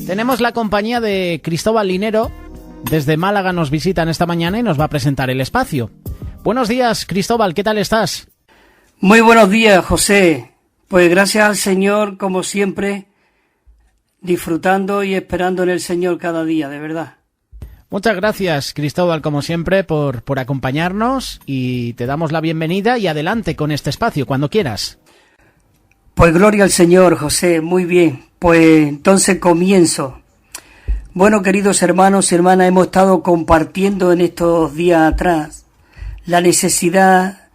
Tenemos la compañía de Cristóbal Linero. Desde Málaga nos visitan esta mañana y nos va a presentar el espacio. Buenos días, Cristóbal, ¿qué tal estás? Muy buenos días, José. Pues gracias al Señor, como siempre, disfrutando y esperando en el Señor cada día, de verdad. Muchas gracias, Cristóbal, como siempre, por acompañarnos, y te damos la bienvenida y adelante con este espacio, cuando quieras. Pues gloria al Señor, José, muy bien. Pues entonces comienzo. Bueno, queridos hermanos y hermanas, hemos estado compartiendo en estos días atrás la necesidad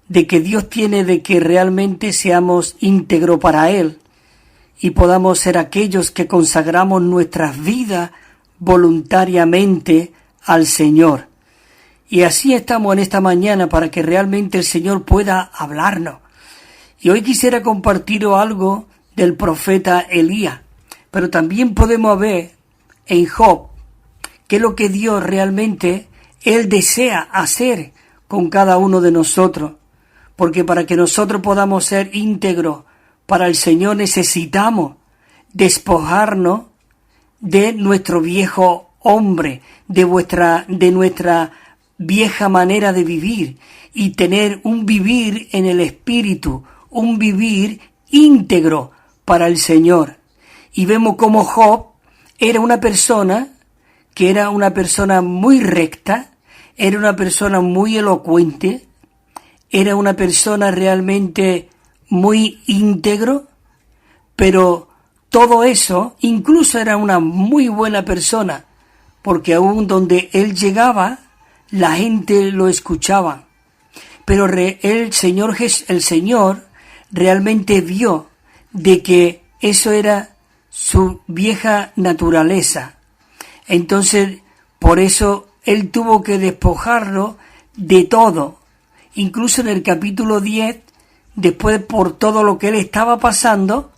de que Dios tiene de que realmente seamos íntegros para Él y podamos ser aquellos que consagramos nuestras vidas voluntariamente al Señor. Y así estamos en esta mañana para que realmente el Señor pueda hablarnos. Y hoy quisiera compartiros algo del profeta Elías, pero también podemos ver en Job qué es lo que Dios realmente Él desea hacer con cada uno de nosotros, porque para que nosotros podamos ser íntegros para el Señor necesitamos despojarnos de nuestro viejo hombre, de nuestra vieja manera de vivir, y tener un vivir en el Espíritu, un vivir íntegro para el Señor. Y vemos como Job era una persona muy recta, era una persona muy elocuente, era una persona realmente muy íntegro, pero todo eso, incluso era una muy buena persona, porque aún donde él llegaba, la gente lo escuchaba. Pero el Señor realmente vio de que eso era su vieja naturaleza. Entonces, por eso él tuvo que despojarlo de todo. Incluso en el capítulo 10, después por todo lo que él estaba pasando,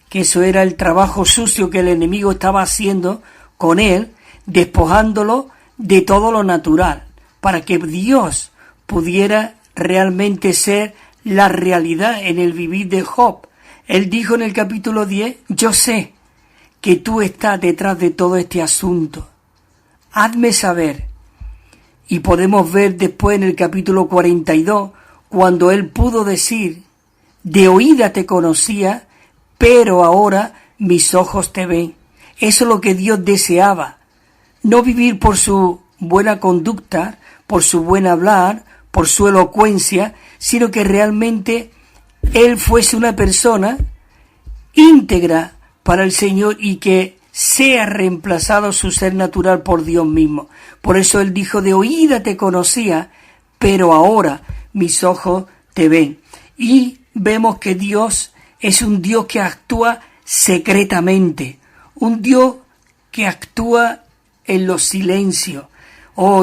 que eso era el trabajo sucio que el enemigo estaba haciendo con él, despojándolo de todo lo natural, para que Dios pudiera realmente ser la realidad en el vivir de Job. Él dijo en el capítulo 10, yo sé que tú estás detrás de todo este asunto. Hazme saber. Y podemos ver después en el capítulo 42, cuando él pudo decir, de oída te conocía, pero ahora mis ojos te ven. Eso es lo que Dios deseaba. No vivir por su buena conducta, por su buen hablar, por su elocuencia, sino que realmente él fuese una persona íntegra para el Señor y que sea reemplazado su ser natural por Dios mismo. Por eso él dijo, de oída te conocía, pero ahora mis ojos te ven. Y vemos que Dios es un Dios que actúa secretamente, un Dios que actúa en los silencios.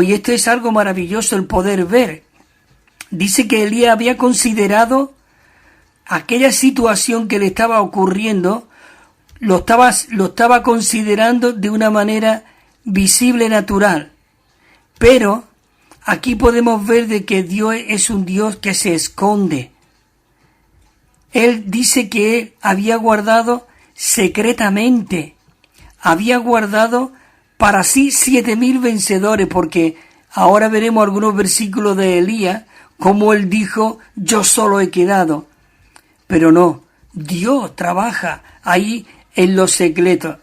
Y esto es algo maravilloso el poder ver. Dice que Elías había considerado aquella situación que le estaba ocurriendo, lo estaba considerando de una manera visible, natural. Pero aquí podemos ver de que Dios es un Dios que se esconde. Él dice que él había guardado secretamente, había guardado para sí 7,000 vencedores, porque ahora veremos algunos versículos de Elías, como él dijo, yo solo he quedado. Pero no, Dios trabaja ahí en lo secreto,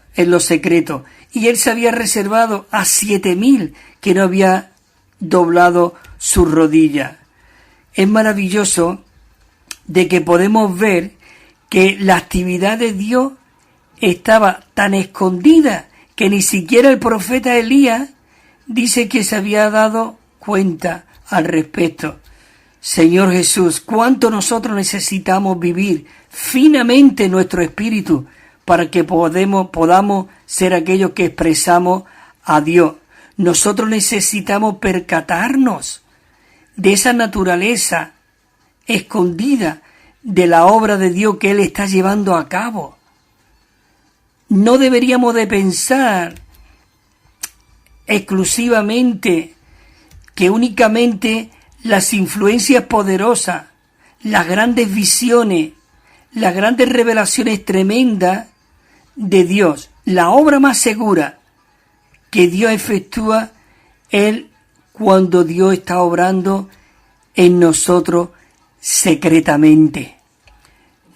y él se había reservado a 7,000 que no había doblado su rodilla. Es maravilloso de que podemos ver que la actividad de Dios estaba tan escondida que ni siquiera el profeta Elías dice que se había dado cuenta al respecto. Señor Jesús, cuánto nosotros necesitamos vivir finamente nuestro espíritu para que podamos ser aquellos que expresamos a Dios. Nosotros necesitamos percatarnos de esa naturaleza escondida de la obra de Dios que Él está llevando a cabo. No deberíamos de pensar exclusivamente que únicamente las influencias poderosas, las grandes visiones, las grandes revelaciones tremendas de Dios la obra más segura que Dios efectúa es cuando Dios está obrando en nosotros secretamente.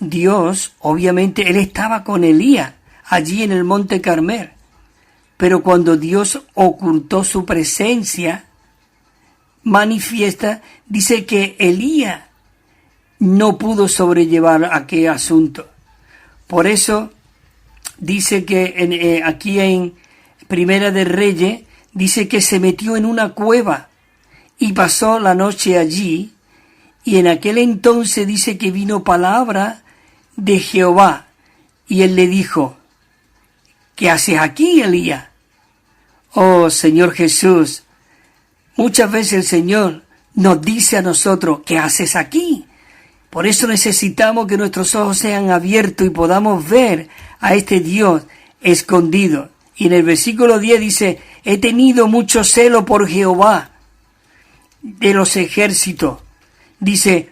Dios, obviamente, Él estaba con Elías allí en el monte Carmel, pero cuando Dios ocultó su presencia manifiesta, dice que Elías no pudo sobrellevar aquel asunto. Por eso dice que aquí en Primera de Reyes, dice que se metió en una cueva y pasó la noche allí, y en aquel entonces dice que vino palabra de Jehová, y él le dijo: ¿qué haces aquí, Elías? Oh Señor Jesús, muchas veces el Señor nos dice a nosotros: ¿qué haces aquí? Por eso necesitamos que nuestros ojos sean abiertos y podamos ver a este Dios escondido. Y en el versículo 10 dice: he tenido mucho celo por Jehová de los ejércitos. Dice: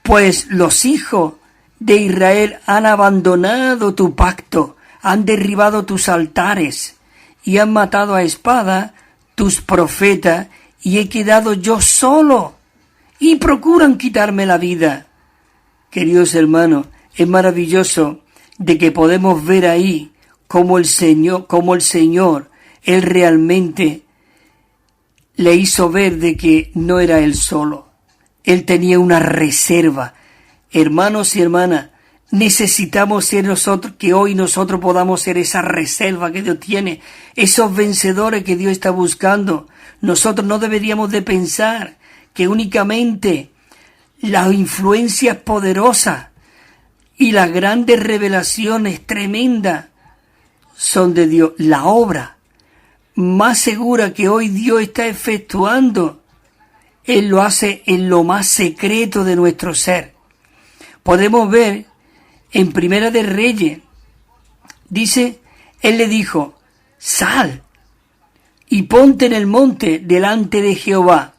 pues los hijos de Israel han abandonado tu pacto, han derribado tus altares y han matado a espada tus profetas, y he quedado yo solo y procuran quitarme la vida. Queridos hermanos, es maravilloso de que podemos ver ahí cómo el Señor, Él realmente le hizo ver de que no era Él solo. Él tenía una reserva. Hermanos y hermanas, necesitamos ser nosotros, que hoy nosotros podamos ser esa reserva que Dios tiene, esos vencedores que Dios está buscando. Nosotros no deberíamos de pensar que únicamente las influencias poderosas y las grandes revelaciones tremendas son de Dios. La obra más segura que hoy Dios está efectuando, Él lo hace en lo más secreto de nuestro ser. Podemos ver en Primera de Reyes, dice, Él le dijo: sal y ponte en el monte delante de Jehová.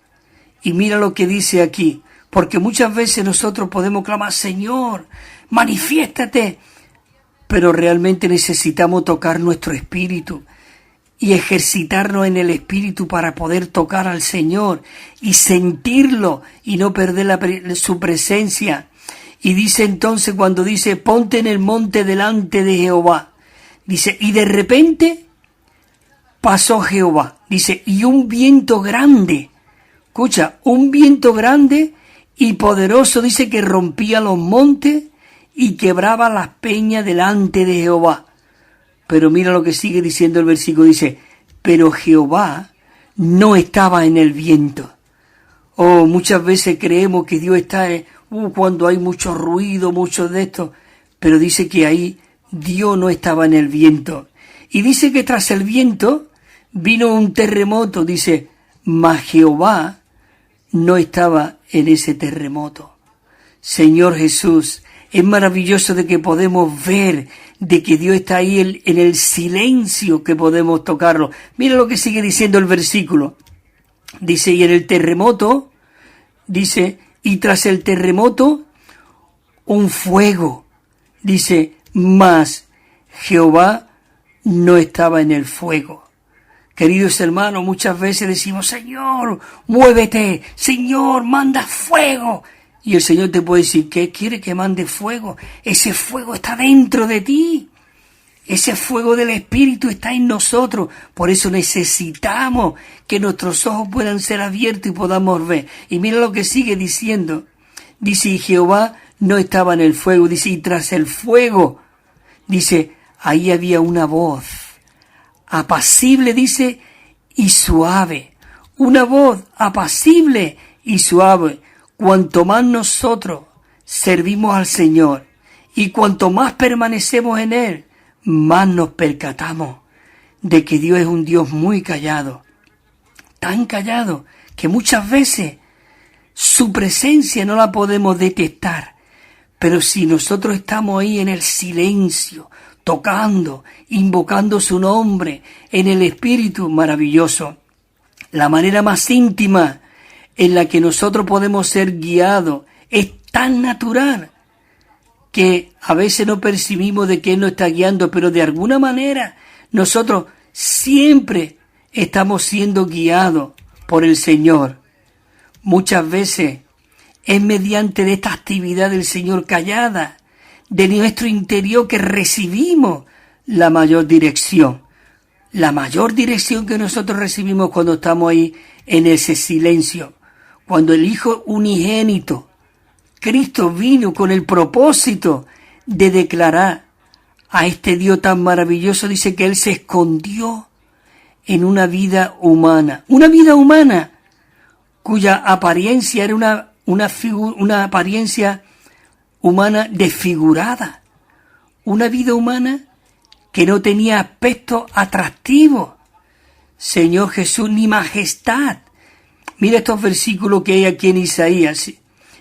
Y mira lo que dice aquí, porque muchas veces nosotros podemos clamar: Señor, manifiéstate, pero realmente necesitamos tocar nuestro espíritu y ejercitarnos en el espíritu para poder tocar al Señor y sentirlo y no perder su presencia. Y dice entonces, cuando dice: ponte en el monte delante de Jehová, dice, y de repente pasó Jehová, dice, y un viento grande, escucha, un viento grande y poderoso, dice, que rompía los montes y quebraba las peñas delante de Jehová. Pero mira lo que sigue diciendo el versículo, dice: pero Jehová no estaba en el viento. Oh, muchas veces creemos que Dios está cuando hay mucho ruido, mucho de esto, pero dice que ahí Dios no estaba en el viento. Y dice que tras el viento vino un terremoto, dice, mas Jehová no estaba en ese terremoto. Señor Jesús, es maravilloso de que podemos ver de que Dios está ahí en el silencio, que podemos tocarlo. Mira lo que sigue diciendo el versículo. Dice: y en el terremoto, dice, y tras el terremoto, un fuego. Dice, mas Jehová no estaba en el fuego. Queridos hermanos, muchas veces decimos: Señor, muévete, Señor, manda fuego. Y el Señor te puede decir: ¿qué quiere que mande fuego? Ese fuego está dentro de ti. Ese fuego del Espíritu está en nosotros. Por eso necesitamos que nuestros ojos puedan ser abiertos y podamos ver. Y mira lo que sigue diciendo. Dice: y Jehová no estaba en el fuego. Dice: y tras el fuego, dice, ahí había una voz apacible, dice, y suave. Una voz apacible y suave. Cuanto más nosotros servimos al Señor y cuanto más permanecemos en Él, más nos percatamos de que Dios es un Dios muy callado, tan callado que muchas veces su presencia no la podemos detectar. Pero si nosotros estamos ahí en el silencio, tocando, invocando su nombre, en el Espíritu, maravilloso, la manera más íntima en la que nosotros podemos ser guiados es tan natural que a veces no percibimos de que Él nos está guiando, pero de alguna manera nosotros siempre estamos siendo guiados por el Señor. Muchas veces es mediante de esta actividad del Señor callada, de nuestro interior, que recibimos la mayor dirección. La mayor dirección que nosotros recibimos cuando estamos ahí en ese silencio. Cuando el Hijo unigénito, Cristo, vino con el propósito de declarar a este Dios tan maravilloso, dice que Él se escondió en una vida humana cuya apariencia era una apariencia humana desfigurada, una vida humana que no tenía aspecto atractivo. Señor Jesús, ni majestad. Mira estos versículos que hay aquí en Isaías.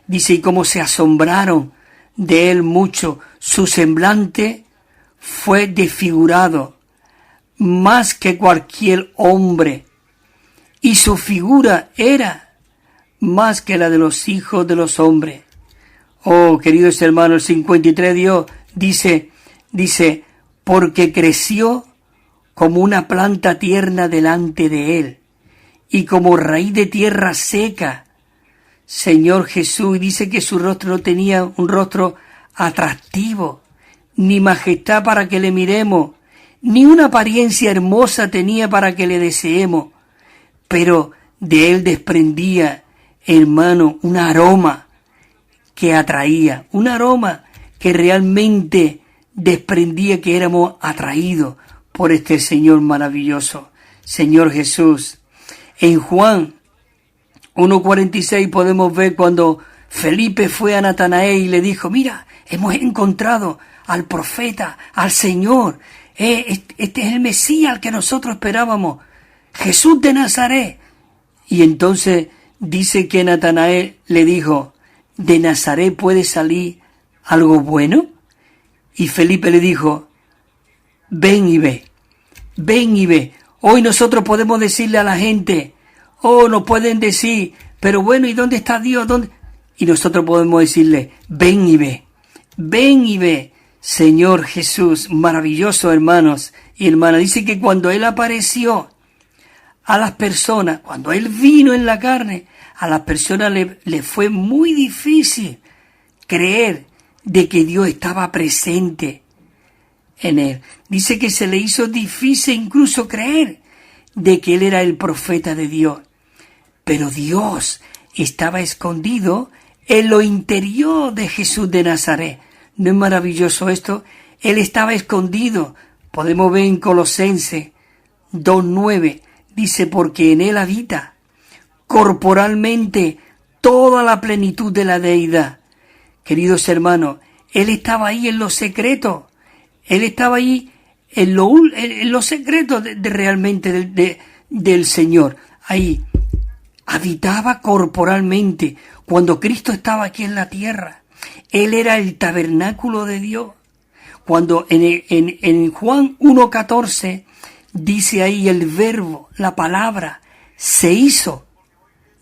Dice, y como se asombraron de Él mucho, su semblante fue desfigurado más que cualquier hombre, y su figura era más que la de los hijos de los hombres. Oh, queridos hermanos, el 53 Dios dice, porque creció como una planta tierna delante de Él, y como raíz de tierra seca. Señor Jesús, dice que su rostro no tenía un rostro atractivo, ni majestad para que le miremos, ni una apariencia hermosa tenía para que le deseemos, pero de Él desprendía, hermano, un aroma que atraía, un aroma que realmente desprendía que éramos atraídos por este Señor maravilloso, Señor Jesús. En Juan 1:46 podemos ver cuando Felipe fue a Natanael y le dijo, mira, hemos encontrado al profeta, al Señor, este es el Mesías al que nosotros esperábamos, Jesús de Nazaret. Y entonces dice que Natanael le dijo, ¿de Nazaret puede salir algo bueno? Y Felipe le dijo, ven y ve, ven y ve. Hoy nosotros podemos decirle a la gente, nos pueden decir, pero bueno, ¿y dónde está Dios? ¿Dónde? Y nosotros podemos decirle, ven y ve, ven y ve. Señor Jesús, maravilloso, hermanos y hermanas. Dice que cuando Él apareció a las personas, cuando Él vino en la carne, a las personas le fue muy difícil creer de que Dios estaba presente en Él. Dice que se le hizo difícil incluso creer de que Él era el profeta de Dios. Pero Dios estaba escondido en lo interior de Jesús de Nazaret. ¿No es maravilloso esto? Él estaba escondido. Podemos ver en Colosenses 2:9. Dice, porque en Él habita corporalmente toda la plenitud de la deidad. Queridos hermanos, Él estaba ahí en lo secreto. Él estaba ahí en lo secreto realmente del Señor. Ahí habitaba corporalmente. Cuando Cristo estaba aquí en la tierra, Él era el tabernáculo de Dios. Cuando en Juan 1:14 dice ahí el verbo, la palabra, se hizo.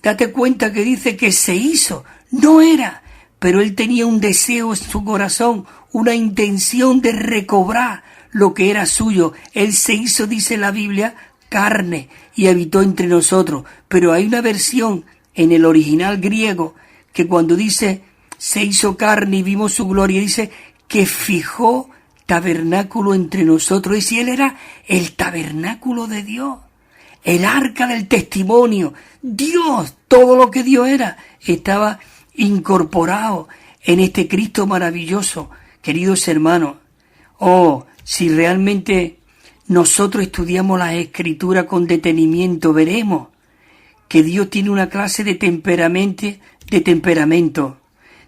Date cuenta que dice que se hizo. No era, pero Él tenía un deseo en su corazón, una intención de recobrar lo que era suyo. Él se hizo, dice la Biblia, carne y habitó entre nosotros. Pero hay una versión en el original griego que cuando dice se hizo carne y vimos su gloria, dice que fijó tabernáculo entre nosotros. Y si Él era el tabernáculo de Dios, el arca del testimonio, Dios, todo lo que Dios era, estaba incorporado en este Cristo maravilloso. Queridos hermanos, si realmente nosotros estudiamos la Escritura con detenimiento, veremos que Dios tiene una clase de temperamento.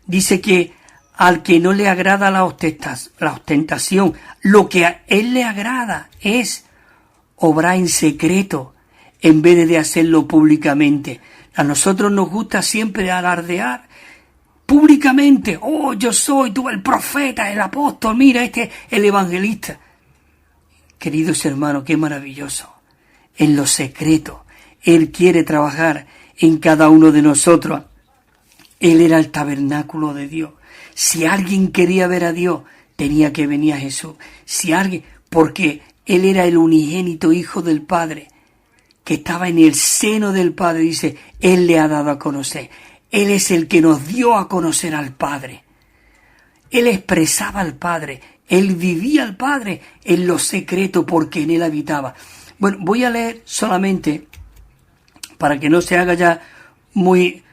Dice que al que no le agrada la ostentación, lo que a Él le agrada es obrar en secreto en vez de hacerlo públicamente. A nosotros nos gusta siempre alardear públicamente. Yo soy tú el profeta, el apóstol, mira, el evangelista. Queridos hermanos, qué maravilloso. En lo secreto, Él quiere trabajar en cada uno de nosotros. Él era el tabernáculo de Dios. Si alguien quería ver a Dios, tenía que venir a Jesús. Porque Él era el unigénito Hijo del Padre, que estaba en el seno del Padre. Dice, Él le ha dado a conocer. Él es el que nos dio a conocer al Padre. Él expresaba al Padre. Él vivía al Padre en lo secreto porque en Él habitaba. Bueno, voy a leer solamente, para que no se haga ya muy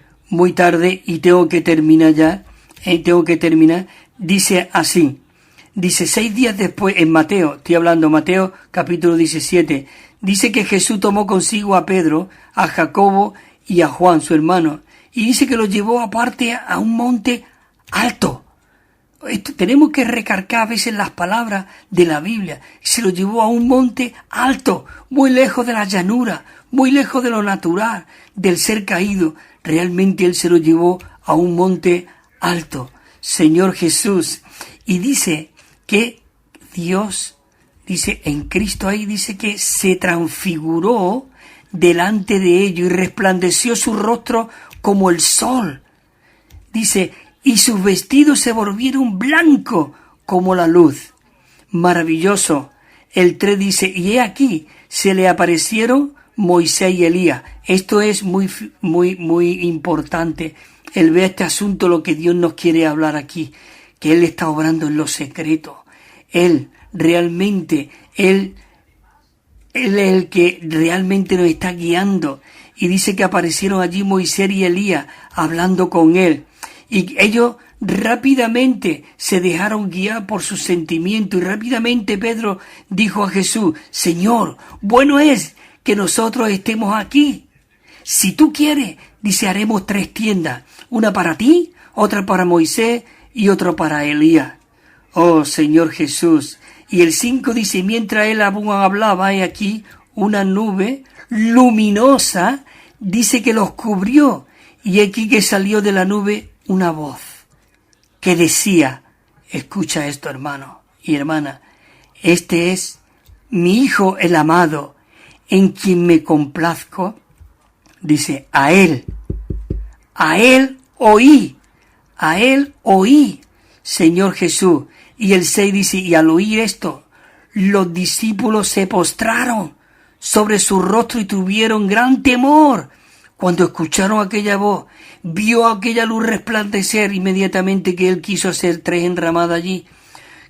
tarde y tengo que terminar ya. Dice así. Dice, 6 días después, en Mateo, estoy hablando, Mateo capítulo 17, dice que Jesús tomó consigo a Pedro, a Jacobo y a Juan, su hermano, y dice que los llevó aparte a un monte alto. Tenemos que recargar a veces las palabras de la Biblia. Se los llevó a un monte alto, muy lejos de la llanura, muy lejos de lo natural, del ser caído. Realmente Él se los llevó a un monte alto, Señor Jesús. Y dice que Dios, dice en Cristo ahí, dice que se transfiguró delante de ellos y resplandeció su rostro como el sol. Dice, y sus vestidos se volvieron blancos como la luz. Maravilloso. El 3 dice, y he aquí, se le aparecieron Moisés y Elías. Esto es muy importante. El ver este asunto, lo que Dios nos quiere hablar aquí, que Él está obrando en lo secreto. Él es el que realmente nos está guiando. Y dice que aparecieron allí Moisés y Elías hablando con Él. Y ellos rápidamente se dejaron guiar por sus sentimientos. Y rápidamente Pedro dijo a Jesús, Señor, bueno es que nosotros estemos aquí. Si tú quieres, dice, haremos 3 tiendas. Una para ti, otra para Moisés y otra para Elías. Oh, Señor Jesús. Y el 5 dice, mientras él aún hablaba, he aquí una nube luminosa, dice que los cubrió. Y aquí que salió de la nube una voz que decía, escucha esto, hermano y hermana, este es mi Hijo el amado, en quien me complazco. Dice, a él oí, Señor Jesús. Y el 6 dice, y al oír esto, los discípulos se postraron sobre su rostro y tuvieron gran temor. Cuando escucharon aquella voz, vio aquella luz resplandecer inmediatamente que Él quiso hacer 3 enramadas allí.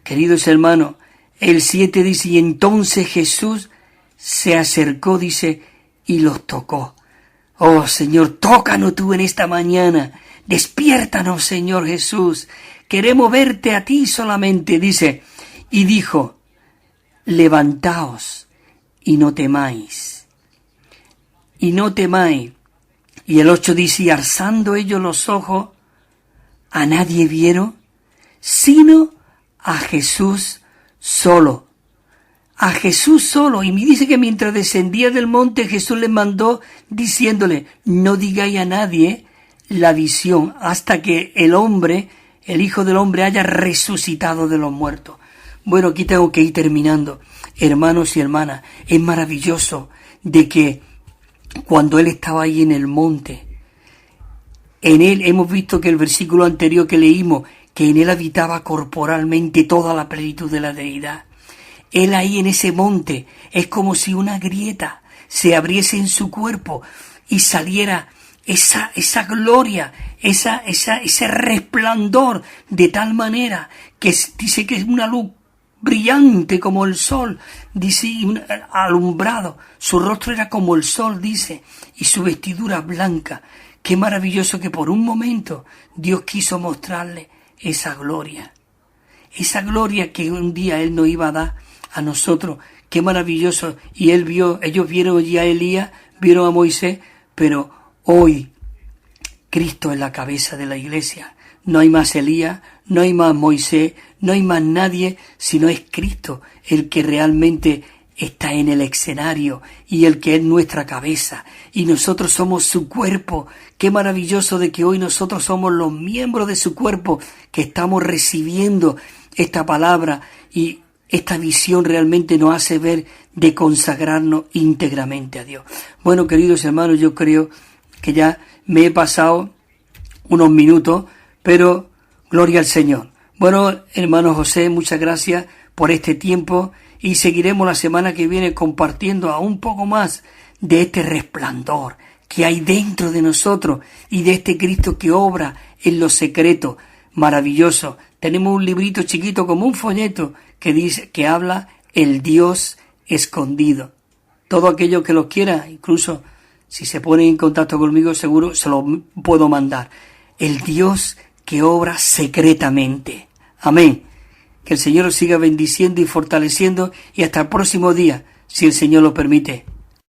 Queridos hermanos, el 7 dice, y entonces Jesús se acercó, dice, y los tocó. Oh, Señor, tócanos tú en esta mañana. Despiértanos, Señor Jesús. Queremos verte a ti solamente, dice. Y dijo, levantaos y no temáis. Y no temáis. Y el 8 dice, y alzando ellos los ojos, a nadie vieron, sino a Jesús solo. A Jesús solo. Y me dice que mientras descendía del monte, Jesús les mandó diciéndole, no digáis a nadie la visión hasta que el Hijo del Hombre haya resucitado de los muertos. Bueno, aquí tengo que ir terminando. Hermanos y hermanas, es maravilloso de que cuando Él estaba ahí en el monte, en Él hemos visto que el versículo anterior que leímos, que en Él habitaba corporalmente toda la plenitud de la deidad. Él ahí en ese monte es como si una grieta se abriese en su cuerpo y saliera esa gloria, ese resplandor, de tal manera que dice que es una luz brillante como el sol, dice, alumbrado. Su rostro era como el sol, dice, y su vestidura blanca. Qué maravilloso que por un momento Dios quiso mostrarle esa gloria que un día Él nos iba a dar a nosotros. Qué maravilloso. Y ellos vieron ya a Elías, vieron a Moisés, pero hoy Cristo es la cabeza de la iglesia. No hay más Elías, no hay más Moisés, no hay más nadie, sino es Cristo el que realmente está en el escenario y el que es nuestra cabeza. Y nosotros somos su cuerpo. Qué maravilloso de que hoy nosotros somos los miembros de su cuerpo, que estamos recibiendo esta palabra, y esta visión realmente nos hace ver de consagrarnos íntegramente a Dios. Bueno, queridos hermanos, yo creo que ya me he pasado unos minutos, pero Gloria al Señor. Bueno, hermano José, muchas gracias por este tiempo y seguiremos la semana que viene compartiendo aún un poco más de este resplandor que hay dentro de nosotros y de este Cristo que obra en lo secreto. Maravilloso. Tenemos un librito chiquito como un folleto que dice, que habla el Dios escondido. Todo aquello que lo quiera, incluso si se pone en contacto conmigo, seguro se lo puedo mandar. El Dios que obra secretamente. Amén. Que el Señor os siga bendiciendo y fortaleciendo y hasta el próximo día, si el Señor lo permite.